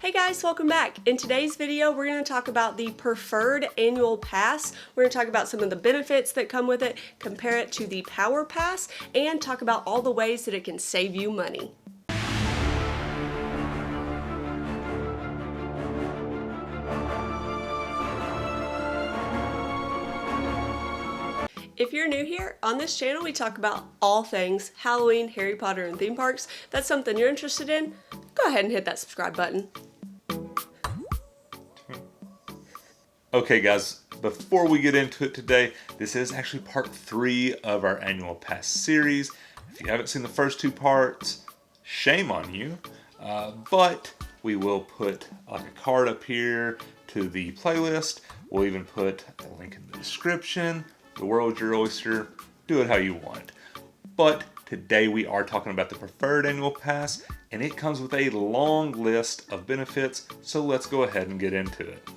Hey guys, welcome back. In today's video, we're going to talk about the preferred annual pass. We're going to talk about some of the benefits that come with it, compare it to the Power Pass, and talk about all the ways that it can save you money. If you're new here, on this channel we talk about all things Halloween, Harry Potter, and theme parks. If that's something you're interested in, go ahead and hit that subscribe button. Okay guys, before we get into it today, this is actually part 3 of our annual pass series. If you haven't seen the first 2 parts, shame on you. But we will put like a card up here to the playlist. We'll even put a link in the description. The world's your oyster. Do it how you want. But today we are talking about the preferred annual pass, and it comes with a long list of benefits, so let's go ahead and get into it.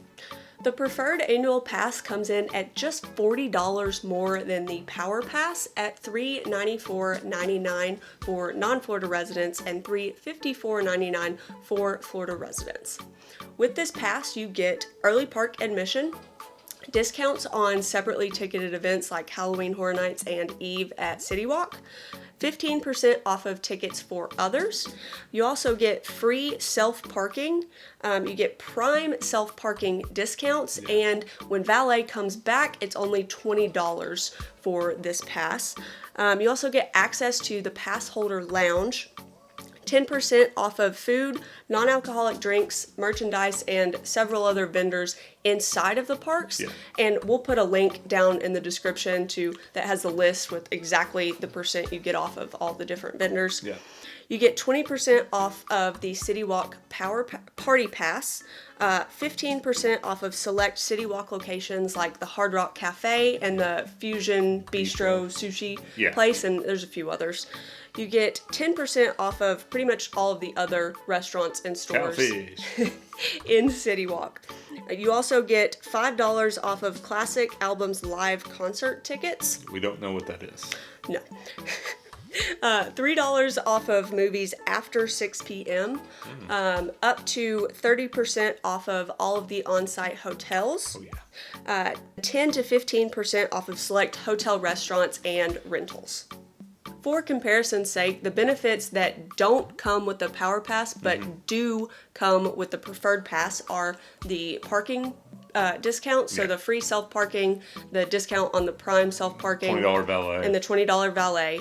The preferred annual pass comes in at just $40 more than the Power Pass at $394.99 for non-Florida residents and $354.99 for Florida residents. With this pass, you get early park admission, discounts on separately ticketed events like Halloween Horror Nights and Eve at City Walk, 15% off of tickets for others. You also get free self-parking. You get prime self-parking discounts, and when valet comes back, it's only $20 for this pass. You also get access to the pass holder lounge, 10% off of food, non-alcoholic drinks, merchandise, and several other vendors inside of the parks. Yeah. And we'll put a link down in the description that has the list with exactly the percent you get off of all the different vendors. Yeah. You get 20% off of the City Walk Party Pass, 15% off of select City Walk locations like the Hard Rock Cafe and the Fusion Bistro Sushi place, and there's a few others. You get 10% off of pretty much all of the other restaurants and stores in City Walk. You also get $5 off of Classic Albums live concert tickets. We don't know what that is. No. $3 off of movies after 6 p.m., up to 30% off of all of the on-site hotels, 10 to 15% off of select hotel restaurants and rentals. For comparison's sake, the benefits that don't come with the Power Pass but do come with the Preferred Pass are the parking discounts, so the free self-parking, the discount on the prime self-parking, $20 valet, and the $20 valet.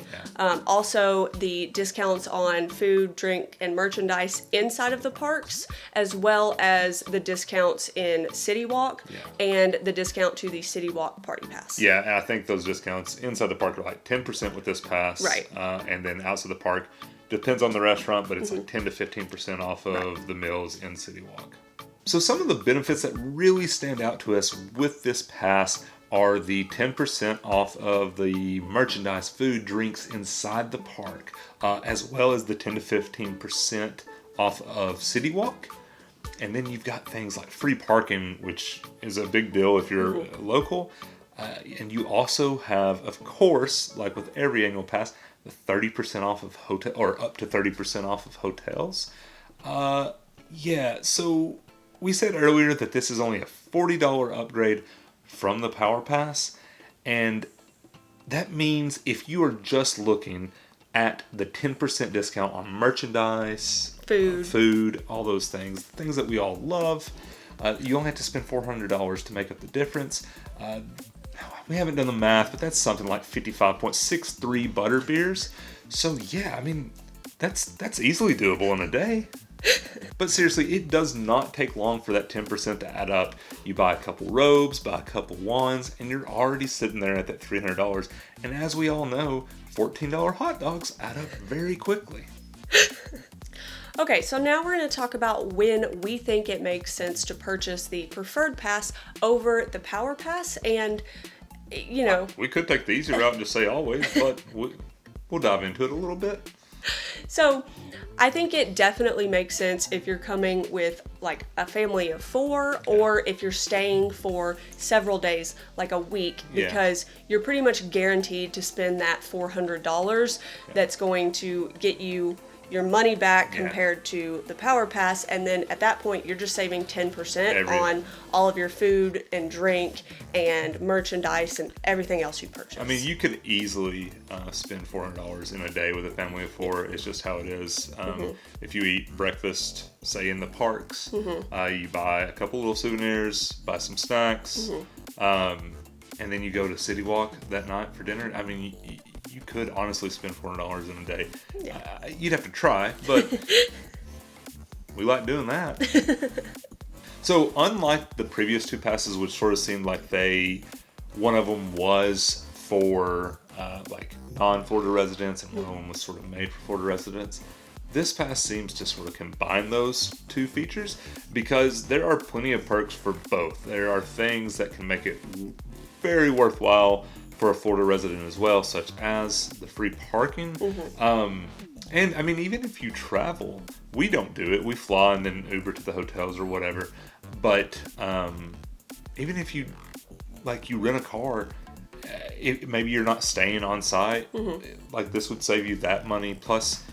Also, the discounts on food, drink, and merchandise inside of the parks, as well as the discounts in City Walk and the discount to the City Walk Party Pass. Yeah, and I think those discounts inside the park are like 10% with this pass. Right. And then outside the park, depends on the restaurant, but it's like 10 to 15% off of the meals in City Walk. So some of the benefits that really stand out to us with this pass are the 10% off of the merchandise, food, drinks inside the park, as well as the 10 to 15% off of City Walk. And then you've got things like free parking, which is a big deal if you're local. And you also have, of course, like with every annual pass, the 30% off of hotel, or up to 30% off of hotels. So we said earlier that this is only a $40 upgrade from the Power Pass, and that means if you are just looking at the 10% discount on merchandise, food, all those things that we all love, you only have to spend $400 to make up the difference. We haven't done the math, but that's something like 55.63 butter beers. So yeah, I mean, that's easily doable in a day. But seriously, it does not take long for that 10% to add up. You buy a couple robes, buy a couple wands, and you're already sitting there at that $300. And as we all know, $14 hot dogs add up very quickly. Okay, so now we're going to talk about when we think it makes sense to purchase the Preferred Pass over the Power Pass. And, you know, we could take the easier route and just say always, but we'll dive into it a little bit. So I think it definitely makes sense if you're coming with like a family of 4 or if you're staying for several days, like a week, because you're pretty much guaranteed to spend that $400 that's going to get you your money back compared to the Power Pass, and then at that point you're just saving 10% on all of your food and drink and merchandise and everything else you purchase. I mean, you could easily spend $400 in a day with a family of 4. It's just how it is. If you eat breakfast, say in the parks, you buy a couple little souvenirs, buy some snacks, and then you go to City Walk that night for dinner. I mean, you could honestly spend $400 in a day. You'd have to try, but we like doing that. So unlike the previous 2 passes, which sort of seemed like one of them was for like non-Florida residents and one of them was sort of made for Florida residents, this pass seems to sort of combine those 2 features because there are plenty of perks for both. There are things that can make it very worthwhile for a Florida resident as well, such as the free parking. And I mean, even if you travel, we don't do it. We fly and then Uber to the hotels or whatever. But even if you rent a car, maybe you're not staying on site, like this would save you that money. Plus,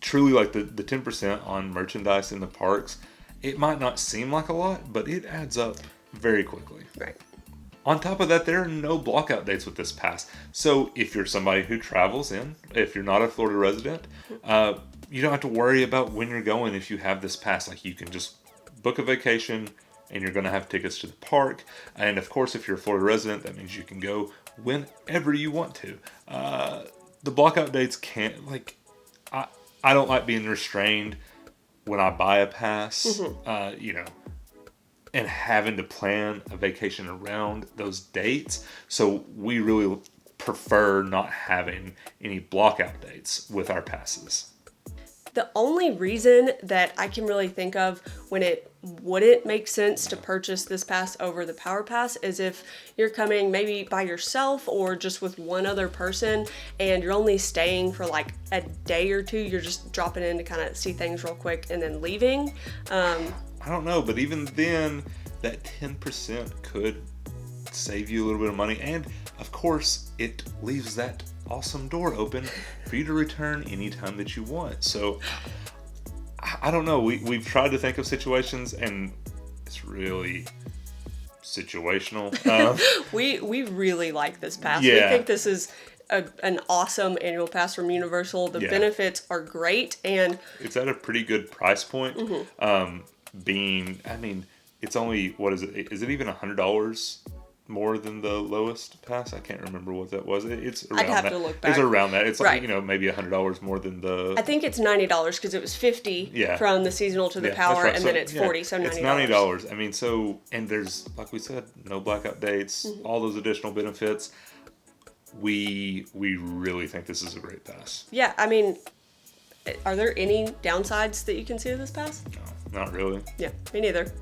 truly, like the 10% on merchandise in the parks, it might not seem like a lot, but it adds up very quickly. Right. On top of that, there are no blockout dates with this pass. So if you're somebody who travels in, if you're not a Florida resident, you don't have to worry about when you're going if you have this pass. Like, you can just book a vacation and you're going to have tickets to the park. And of course, if you're a Florida resident, that means you can go whenever you want to. The blockout dates can't, like, I don't like being restrained when I buy a pass, and having to plan a vacation around those dates. So we really prefer not having any blockout dates with our passes. The only reason that I can really think of when it wouldn't make sense to purchase this pass over the Power Pass is if you're coming maybe by yourself or just with one other person and you're only staying for like a day or 2. You're just dropping in to kind of see things real quick and then leaving. I don't know, but even then, that 10% could save you a little bit of money. And of course, it leaves that awesome door open for you to return anytime that you want. So, I don't know. We've tried to think of situations, and it's really situational. We really like this pass. Yeah. We think this is an awesome annual pass from Universal. The benefits are great, and it's at a pretty good price point. It's only, what is it? Is it even $100 more than the lowest pass? I can't remember what that was. It's around I'd have that. to look back. It's around that. It's right. like, maybe $100 more than the. I think it's $90 because it was $50 from the seasonal to the power, right. And then it's $40, so $90. It's $90. I mean, so, and there's, like we said, no blackout dates, all those additional benefits. We really think this is a great pass. Yeah, I mean, are there any downsides that you can see to this pass? No, not really. Yeah, me neither.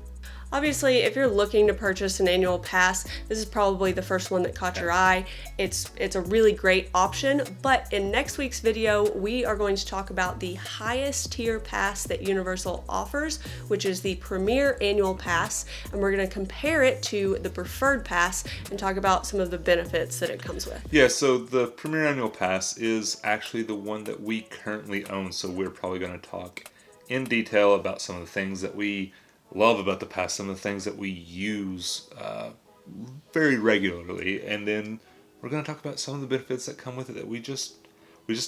Obviously, if you're looking to purchase an annual pass, this is probably the first one that caught your eye. It's a really great option, but in next week's video, we are going to talk about the highest tier pass that Universal offers, which is the Premier Annual Pass, and we're going to compare it to the Preferred Pass and talk about some of the benefits that it comes with. Yeah, so the Premier Annual Pass is actually the one that we currently own, so we're probably going to talk in detail about some of the things that we love about the pass, some of the things that we use very regularly, and then we're going to talk about some of the benefits that come with it that we just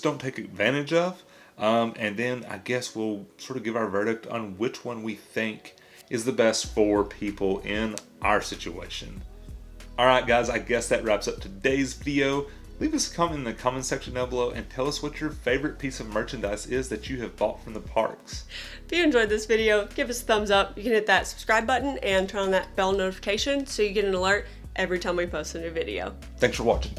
don't take advantage of, and then I guess we'll sort of give our verdict on which one we think is the best for people in our situation. Alright guys, I guess that wraps up today's video. Leave us a comment in the comment section down below and tell us what your favorite piece of merchandise is that you have bought from the parks. If you enjoyed this video, give us a thumbs up. You can hit that subscribe button and turn on that bell notification so you get an alert every time we post a new video. Thanks for watching.